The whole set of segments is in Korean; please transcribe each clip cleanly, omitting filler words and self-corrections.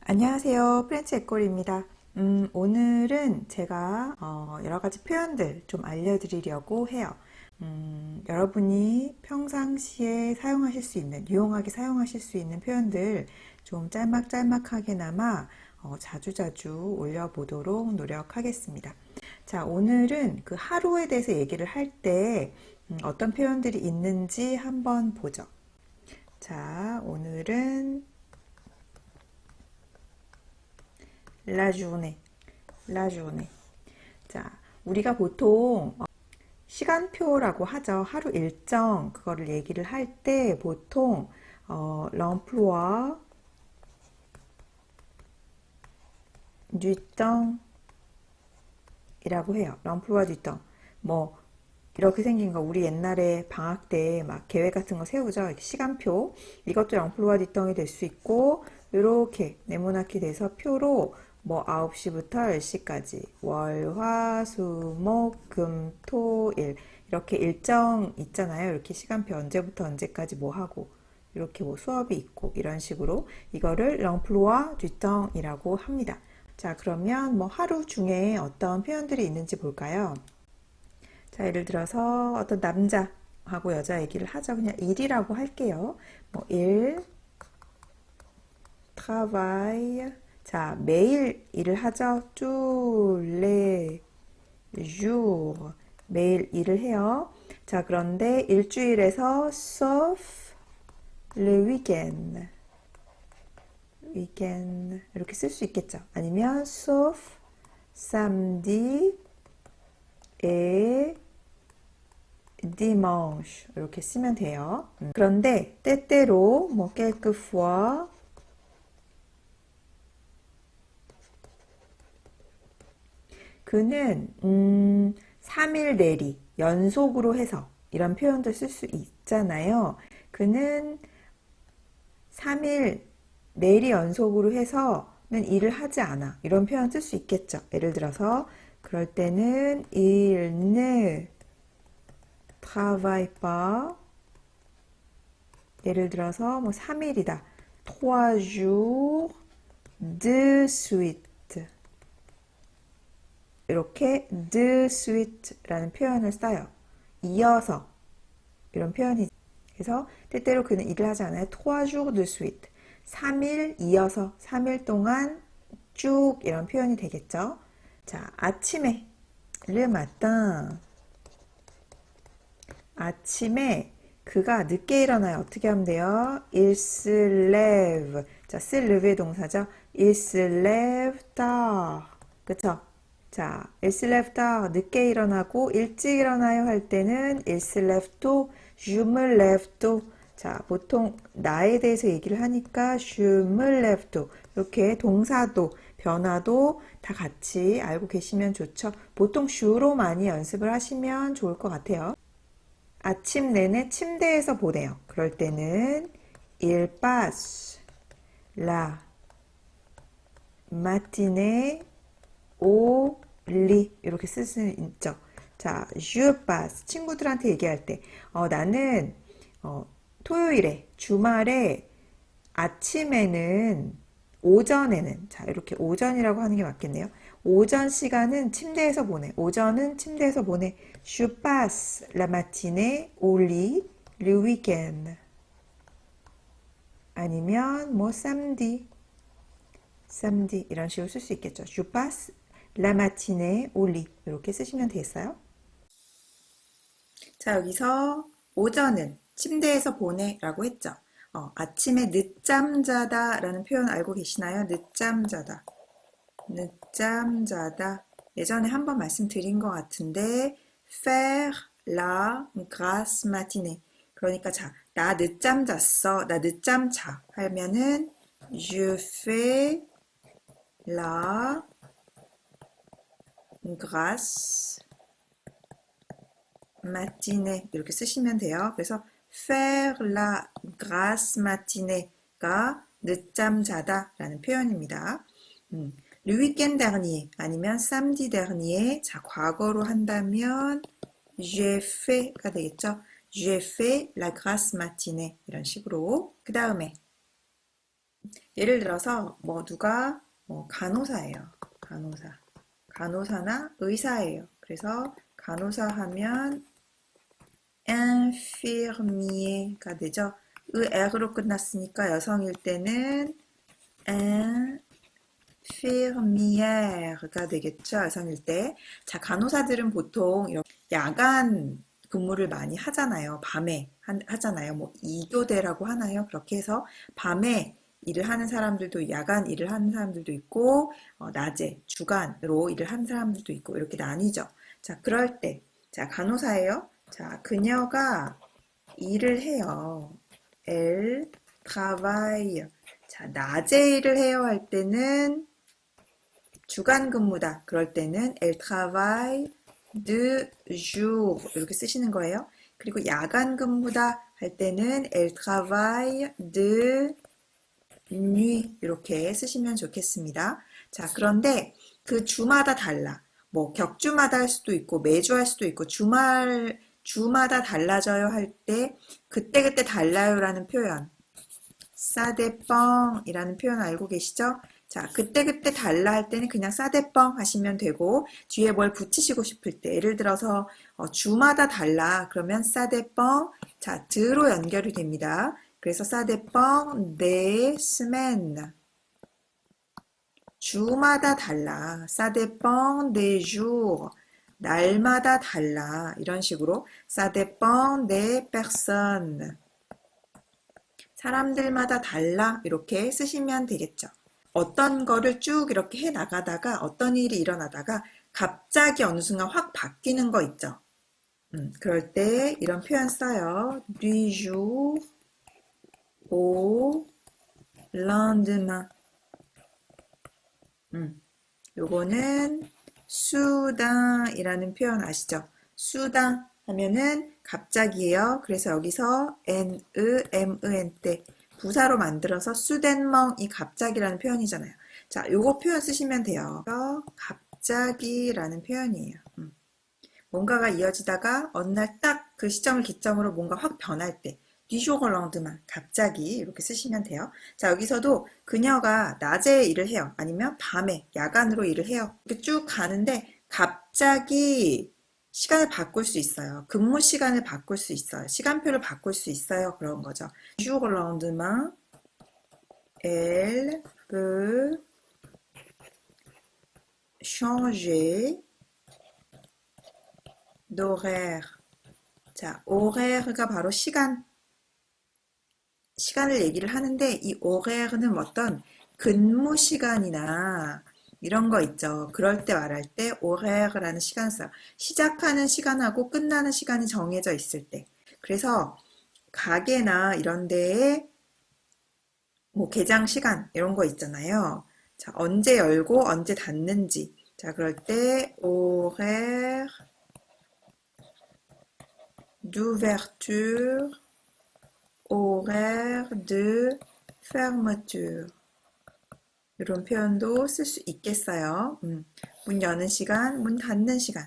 안녕하세요. 프렌치 에꼴입니다. 오늘은 제가 여러 가지 표현들 좀 알려드리려고 해요. 여러분이 평상시에 사용하실 수 있는, 유용하게 사용하실 수 있는 표현들 좀 짤막짤막하게나마 자주자주 올려보도록 노력하겠습니다. 자, 오늘은 그 하루에 대해서 얘기를 할 때 어떤 표현들이 있는지 한번 보죠. 자, 오늘은 la journée, la journée. 자, 우리가 보통 시간표라고 하죠. 하루 일정 그거를 얘기를 할 때 보통 l'emploi du temps 이라고 해요. l'emploi du temps. 뭐 이렇게 생긴 거 우리 옛날에 방학 때 막 계획 같은 거 세우죠. 이렇게 시간표. 이것도 l'emploi du temp이 될 수 있고 이렇게 네모나게 돼서 표로 뭐 9시부터 10시까지 월, 화, 수, 목, 금, 토, 일 이렇게 일정 있잖아요. 이렇게 시간표 언제부터 언제까지 뭐 하고 이렇게 뭐 수업이 있고 이런 식으로 이거를 l'emploi du temp이라고 합니다. 자, 그러면 뭐 하루 중에 어떤 표현들이 있는지 볼까요? 자, 예를 들어서 어떤 남자하고 여자 얘기를 하죠. 그냥 일이라고 할게요. 뭐 일, travail. 자, 매일 일을 하죠. tous les jours. 매일 일을 해요. 자, 그런데 일주일에서 sauf le week-end. weekend 이렇게 쓸 수 있겠죠. 아니면 sauf samedi et dimanche 이렇게 쓰면 돼요. 그런데 때때로 뭐 quelquefois 그는 3일 내리 연속으로 해서 이런 표현도 쓸 수 있잖아요. 그는 3일 내리 연속으로 해서는 일을 하지 않아. 이런 표현 쓸 수 있겠죠. 예를 들어서 그럴 때는 il ne travaille pas. 예를 들어서 뭐 3일이다. 3 jours de suite. 이렇게 de suite라는 표현을 써요. 이어서 이런 표현이 그래서 때때로 그는 일을 하지 않아요. 3 jours de suite. 3일 이어서 3일 동안 쭉 이런 표현이 되겠죠. 자, 아침에 le matin. 아침에 그가 늦게 일어나요. 어떻게 하면 돼요? Il se lève. 자, se leve의 동사죠. Il se lève tard. 그쵸? 자, il se lève tard. 늦게 일어나고 일찍 일어나요 할 때는 il se lève tôt. Je me lève tôt. 자, 보통 나에 대해서 얘기를 하니까 je me lève tôt. 이렇게 동사도 변화도 다 같이 알고 계시면 좋죠. 보통 주로 많이 연습을 하시면 좋을 것 같아요. 아침 내내 침대에서 보내요. 그럴 때는 il passe la matinée au lit 이렇게 쓸 수 있죠. 자, je passe 친구들한테 얘기할 때 나는 토요일에 주말에 아침에는 오전에는 자 이렇게 오전이라고 하는 게 맞겠네요. 오전 시간은 침대에서 보내. 오전은 침대에서 보내. Je passe la matinée au lit le week-end. 아니면 뭐 samedi, samedi 이런 식으로 쓸 수 있겠죠. Je passe la matinée au lit 이렇게 쓰시면 되겠어요. 자, 여기서 오전은 침대에서 보내라고 했죠. 아침에 늦잠 자다 라는 표현 알고 계시나요? 늦잠 자다. 늦잠 자다. 예전에 한번 말씀드린 것 같은데 faire la grasse matinée. 그러니까 자, 나 늦잠 잤어. 나 늦잠 자. 하면은 je fais la grasse matinée 이렇게 쓰시면 돼요. 그래서 faire la grasse matiné가 늦잠 자다 라는 표현입니다. le week-end dernier 아니면 samedi dernier 자 과거로 한다면 j'ai fait가 되겠죠. j'ai fait la grasse matinée 이런 식으로 그 다음에 예를 들어서 뭐 누가 뭐 간호사예요. 간호사. 간호사나 의사예요. 그래서 간호사 하면 infirmier가 되죠. R로 끝났으니까 여성일 때는 infirmiere가 되겠죠. 여성일 때. 자, 간호사들은 보통 이렇게 야간 근무를 많이 하잖아요. 밤에 하잖아요. 뭐 이교대라고 하나요? 그렇게 해서 밤에 일을 하는 사람들도 야간 일을 하는 사람들도 있고 낮에 주간으로 일을 하는 사람들도 있고 이렇게 나뉘죠. 자, 그럴 때 자, 간호사예요. 자, 그녀가 일을 해요. Elle travaille. 자, 낮에 일을 해요 할 때는 주간 근무다. 그럴 때는 elle travaille de jour 이렇게 쓰시는 거예요. 그리고 야간 근무다 할 때는 elle travaille de nuit 이렇게 쓰시면 좋겠습니다. 자, 그런데 그 주마다 달라. 뭐 격주마다 할 수도 있고 매주 할 수도 있고 주마다 달라져요 할 때 그때그때 달라요라는 표현 ça dépend 이라는 표현 알고 계시죠? 자, 그때그때 달라 할 때는 그냥 ça dépend 하시면 되고 뒤에 뭘 붙이시고 싶을 때 예를 들어서 주마다 달라 그러면 ça dépend 자, 드로 연결이 됩니다. 그래서 ça dépend des semaines 주마다 달라 ça dépend des jours 날마다 달라 이런 식으로 ça dépend des personnes 사람들마다 달라 이렇게 쓰시면 되겠죠. 어떤 거를 쭉 이렇게 해 나가다가 어떤 일이 일어나다가 갑자기 어느 순간 확 바뀌는 거 있죠. 그럴 때 이런 표현 써요. Du jour au lendemain. 요거는 soudain이라는 표현 아시죠? soudain 하면은 갑자기예요. 그래서 여기서 n-e-m-e-n 때 부사로 만들어서 soudainement이 갑자기라는 표현이잖아요. 자, 요거 표현 쓰시면 돼요. 갑자기라는 표현이에요. 뭔가가 이어지다가 어느 날 딱 그 시점을 기점으로 뭔가 확 변할 때 du jour au lendemain 갑자기 이렇게 쓰시면 돼요. 자, 여기서도 그녀가 낮에 일을 해요. 아니면 밤에 야간으로 일을 해요. 이렇게 쭉 가는데 갑자기 시간을 바꿀 수 있어요. 근무 시간을 바꿀 수 있어요. 시간표를 바꿀 수 있어요. 그런 거죠. Du jour au lendemain elle peut changer d'horaire. 자, horaire가 바로 시간을 얘기를 하는데 이 horaire는 어떤 근무 시간이나 이런 거 있죠. 그럴 때 말할 때 horaire라는 시간을 써요. 시작하는 시간하고 끝나는 시간이 정해져 있을 때. 그래서 가게나 이런 데에 뭐 개장 시간 이런 거 있잖아요. 자, 언제 열고 언제 닫는지. 자, 그럴 때 horaire d'ouverture, horaire de fermeture. 이런 표현도 쓸 수 있겠어요. 문 여는 시간, 문 닫는 시간.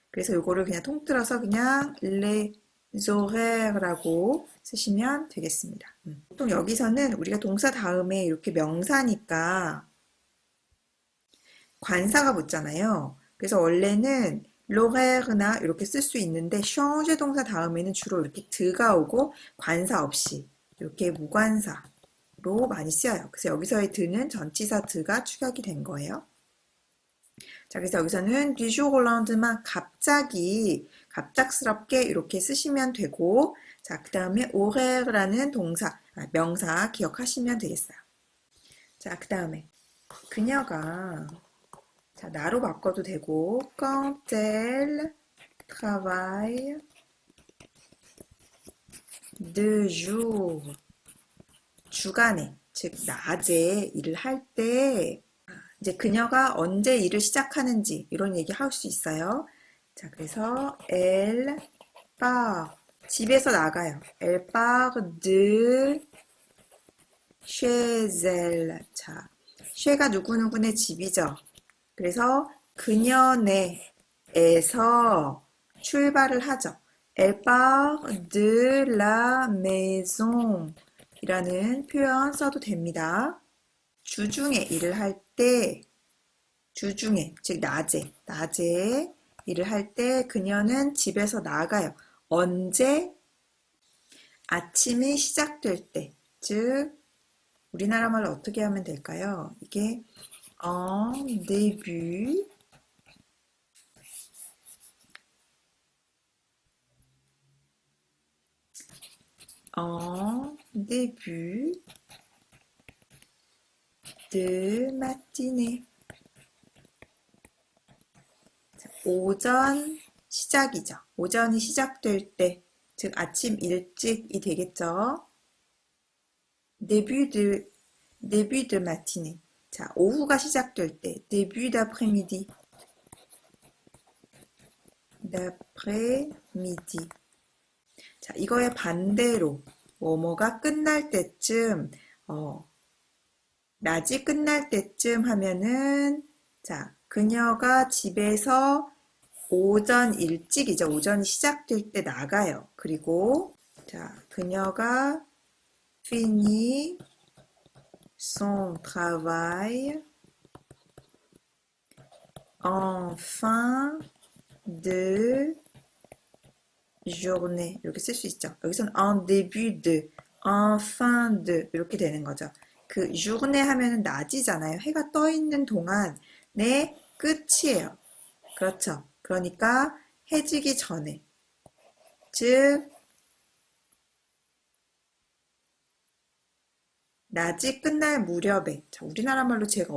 그래서 이거를 그냥 통틀어서 그냥 les horaires라고 쓰시면 되겠습니다. 보통 여기서는 우리가 동사 다음에 이렇게 명사니까 관사가 붙잖아요. 그래서 원래는 l'horaire나 이렇게 쓸 수 있는데 changer 동사 다음에는 주로 이렇게 드가 오고 관사 없이 이렇게 무관사로 많이 쓰여요. 그래서 여기서의 드는 전치사 드가 축약이 된 거예요. 자, 그래서 여기서는 du jour au lendemain 갑자기, 갑작스럽게 이렇게 쓰시면 되고 자, 그 다음에 horaire라는 동사, 명사 기억하시면 되겠어요. 자, 그 다음에 그녀가 자, 나로 바꿔도 되고 quand elle travaille de jour 주간에 즉 낮에 일을 할 때 이제 그녀가 언제 일을 시작하는지 이런 얘기 할 수 있어요. 자, 그래서 elle part 집에서 나가요. Elle part de chez elle. 자, 쉐가 누구누구네 집이죠. 그래서 그녀네에서 출발을 하죠. Elle part de la maison. 이라는 표현 써도 됩니다. 주중에 일을 할 때, 주중에, 즉 낮에 일을 할 때 그녀는 집에서 나가요. 언제? 아침이 시작될 때, 즉 우리나라 말로 어떻게 하면 될까요? 이게 en début, en début de matinée. 오전 시작이죠. 오전이 시작될 때, 즉 아침 일찍이 되겠죠. début de matinée. 자, 오후가 시작될 때, début d'après-midi. d'après-midi. 자, 이거의 반대로 뭐뭐가 끝날 때쯤, 낮이 끝날 때쯤 하면은, 자, 그녀가 집에서 오전 일찍이죠. 오전이 시작될 때 나가요. 그리고, 자, 그녀가 finit son travail en fin de journée. 이렇게 쓸 수 있죠. 여기서는 en début de, en fin de 이렇게 되는 거죠. 그 journée 하면은 낮이잖아요. 해가 떠 있는 동안의 끝이에요. 그렇죠. 그러니까 해지기 전에, 즉 낮이 끝날 무렵에. 자, 우리나라 말로 제가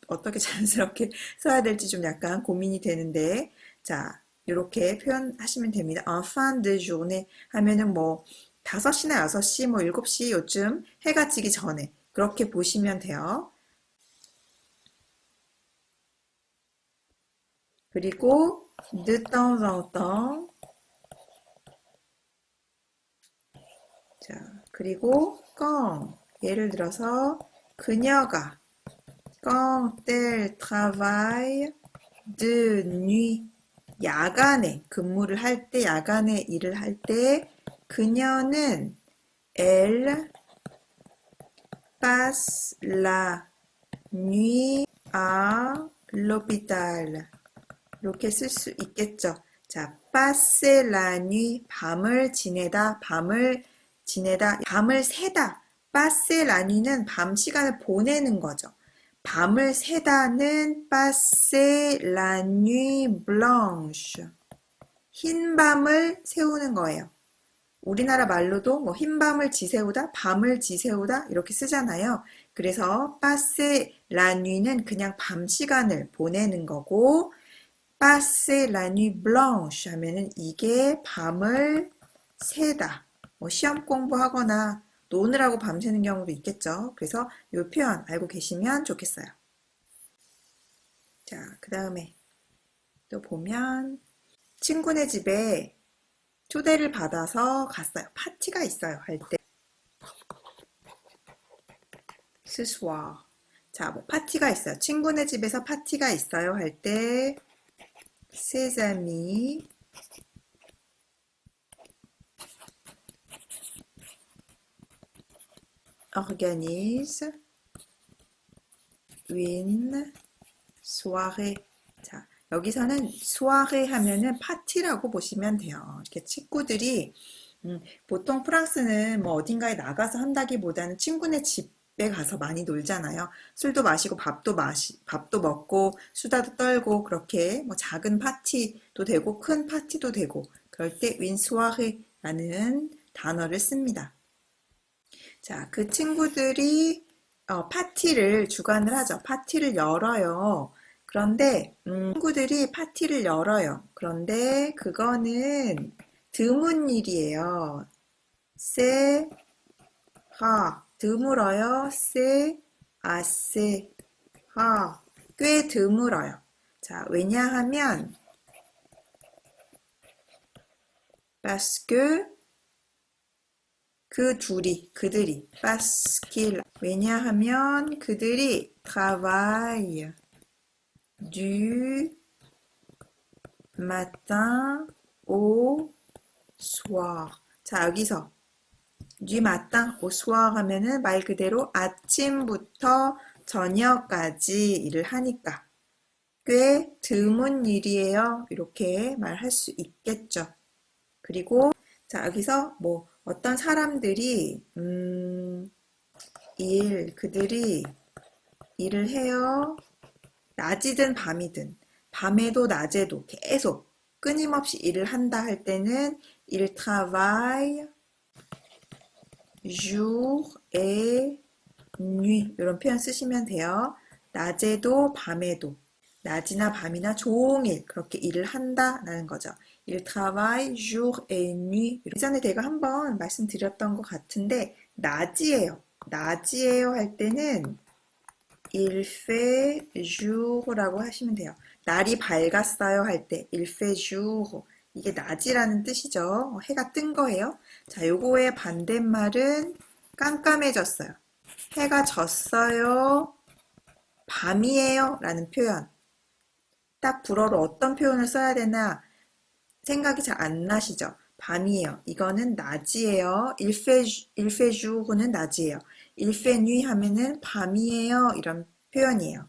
어떻게 자연스럽게 써야 될지 좀 약간 고민이 되는데, 자, 이렇게 표현하시면 됩니다. En fin de journée 하면은 뭐 5시나 6시, 뭐 7시 요쯤 해가 지기 전에 그렇게 보시면 돼요. 그리고 de temps en temps. 자, 그리고 quand. 예를 들어서 그녀가 quand elle travaille de nuit. 야간에 근무를 할 때, 야간에 일을 할 때 그녀는 elle passe la nuit à l'hôpital. 이렇게 쓸 수 있겠죠. 자, passe la nuit, 밤을 지내다, 밤을 새다. passe la nuit는 밤 시간을 보내는 거죠. 밤을 새다는 passe la nuit blanche. 흰 밤을 세우는 거예요. 우리나라 말로도 뭐 흰 밤을 지새우다, 밤을 지새우다 이렇게 쓰잖아요. 그래서 passe la nuit는 그냥 밤 시간을 보내는 거고, passe la nuit blanche 하면은 이게 밤을 새다. 뭐 시험 공부하거나 노느라고 밤새는 경우도 있겠죠. 그래서 이 표현 알고 계시면 좋겠어요. 자, 그 다음에 또 보면 친구네 집에 초대를 받아서 갔어요. 파티가 있어요. 할 때. ce soir. 자, 뭐 파티가 있어요. 친구네 집에서 파티가 있어요. 할 때 ses amis organisent une soirée. 자, 여기서는 soirée 하면은 파티라고 보시면 돼요. 이렇게 친구들이 보통 프랑스는 뭐 어딘가에 나가서 한다기보다는 친구네 집에 가서 많이 놀잖아요. 술도 마시고 밥도 먹고 수다도 떨고 그렇게 뭐 작은 파티도 되고 큰 파티도 되고 그럴 때 une soirée라는 단어를 씁니다. 자, 그 친구들이 파티를 주관을 하죠. 파티를 열어요. 그런데 친구들이 파티를 열어요. 그런데 그거는 드문 일이에요. c'est rare. 드물어요. c'est assez rare. 꽤 드물어요. 자, 왜냐하면 parce que 그들이 parce qu'ils 왜냐하면 그들이 travaillent du matin au soir. 자, 여기서 du matin au soir 하면은 말 그대로 아침부터 저녁까지 일을 하니까 꽤 드문 일이에요. 이렇게 말할 수 있겠죠. 그리고 자, 여기서 뭐 어떤 사람들이 그들이 일을 해요. 낮이든 밤이든 밤에도 낮에도 계속 끊임없이 일을 한다 할 때는 il travaille jour et nuit 이런 표현 쓰시면 돼요. 낮에도 밤에도 낮이나 밤이나 종일 그렇게 일을 한다라는 거죠. Il travaille jour et nuit. 예전에 제가 한번 말씀드렸던 것 같은데 낮이에요. 낮이에요 할 때는 il fait jour라고 하시면 돼요. 날이 밝았어요 할 때 il fait jour. 이게 낮이라는 뜻이죠. 해가 뜬 거예요. 자, 요거의 반대말은 깜깜해졌어요. 해가 졌어요. 밤이에요 라는 표현. 딱 불어로 어떤 표현을 써야 되나 생각이 잘 안 나시죠? 밤이에요. 이거는 낮이에요. il fait jour는 낮이에요. il fait nuit 하면은 밤이에요. 이런 표현이에요.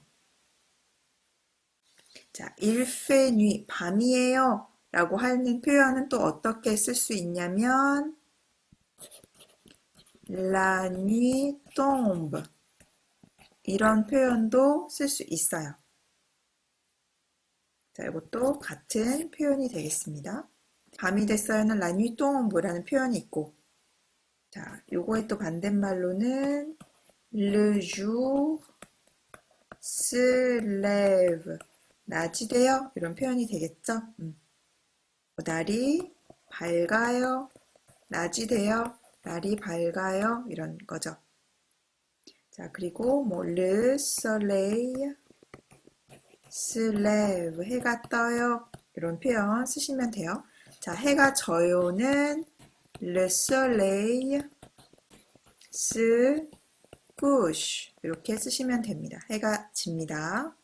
자, il fait nuit, 밤이에요. 라고 하는 표현은 또 어떻게 쓸 수 있냐면 la nuit tombe 이런 표현도 쓸 수 있어요. 자, 이것도 같은 표현이 되겠습니다. 밤이 됐어요는 la nuit tombe라는 표현이 있고 자, 요거의 또 반대말로는 le jour se lève 낮이 돼요 이런 표현이 되겠죠. 날이 밝아요. 낮이 돼요. 날이 밝아요. 이런 거죠. 자, 그리고 뭐 le soleil se lève 해가 떠요. 이런 표현 쓰시면 돼요. 자, 해가 져요는 le soleil se couche 이렇게 쓰시면 됩니다. 해가 집니다.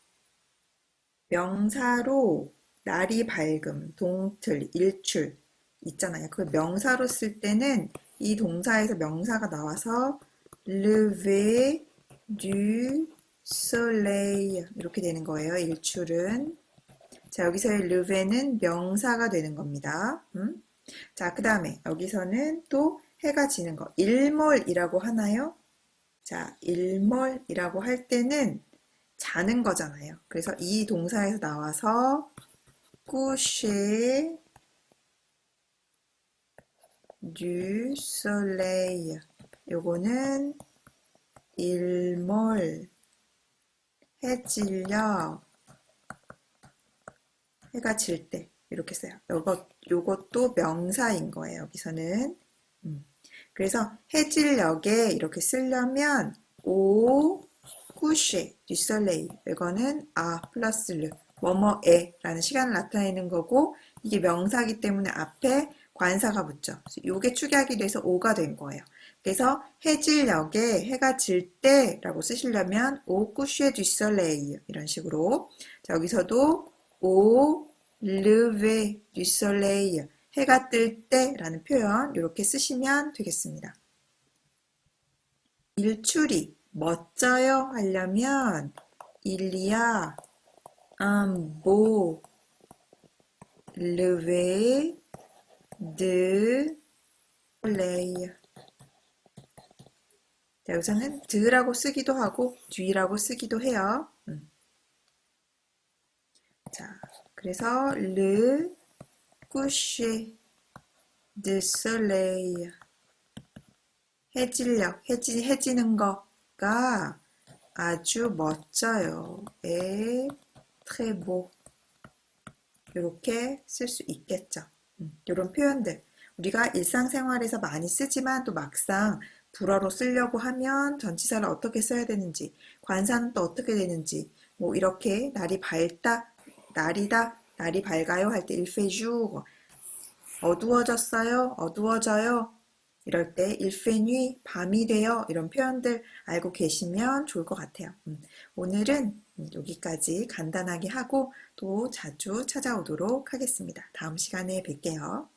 명사로 날이 밝음, 동틀, 일출 있잖아요. 그 명사로 쓸 때는 이 동사에서 명사가 나와서 lever du soleil 이렇게 되는 거예요. 일출은. 자, 여기서의 lever는 명사가 되는 겁니다. 자, 그 다음에 여기서는 또 해가 지는 거 일몰이라고 하나요? 자, 일몰이라고 할 때는 자는 거잖아요. 그래서 이 동사에서 나와서 coucher du soleil 요거는 일몰, 해질녘, 해가 질 때 이렇게 써요. 요것도 명사인 거예요. 여기서는. 그래서 해질녘에 이렇게 쓰려면 au coucher du soleil 이거는 플러스 르 뭐뭐에 라는 시간을 나타내는 거고 이게 명사기 때문에 앞에 관사가 붙죠. 이게 축약이 돼서 오가 된 거예요. 그래서 해질녘에 해가 질 때라고 쓰시려면 au coucher du soleil 이런 식으로 자, 여기서도 au lever du soleil 해가 뜰 때라는 표현 이렇게 쓰시면 되겠습니다. 일출이 멋져요 하려면 il y a un beau lever de soleil. 자, 여기서는 드라고 쓰기도 하고 뒤라고 쓰기도 해요. 자, 그래서 le coucher de soleil 해질녘, 해지는 거가 아주 멋져요. est très beau 이렇게 쓸 수 있겠죠. 이런 표현들 우리가 일상생활에서 많이 쓰지만 또 막상 불어로 쓰려고 하면 전치사를 어떻게 써야 되는지 관사는 또 어떻게 되는지 뭐 이렇게 날이 밝다, 날이다, 날이 밝아요 할 때 il fait jour 어두워졌어요, 어두워져요 이럴 때 il fait nuit 밤이 돼요 이런 표현들 알고 계시면 좋을 것 같아요. 오늘은 여기까지 간단하게 하고 또 자주 찾아오도록 하겠습니다. 다음 시간에 뵐게요.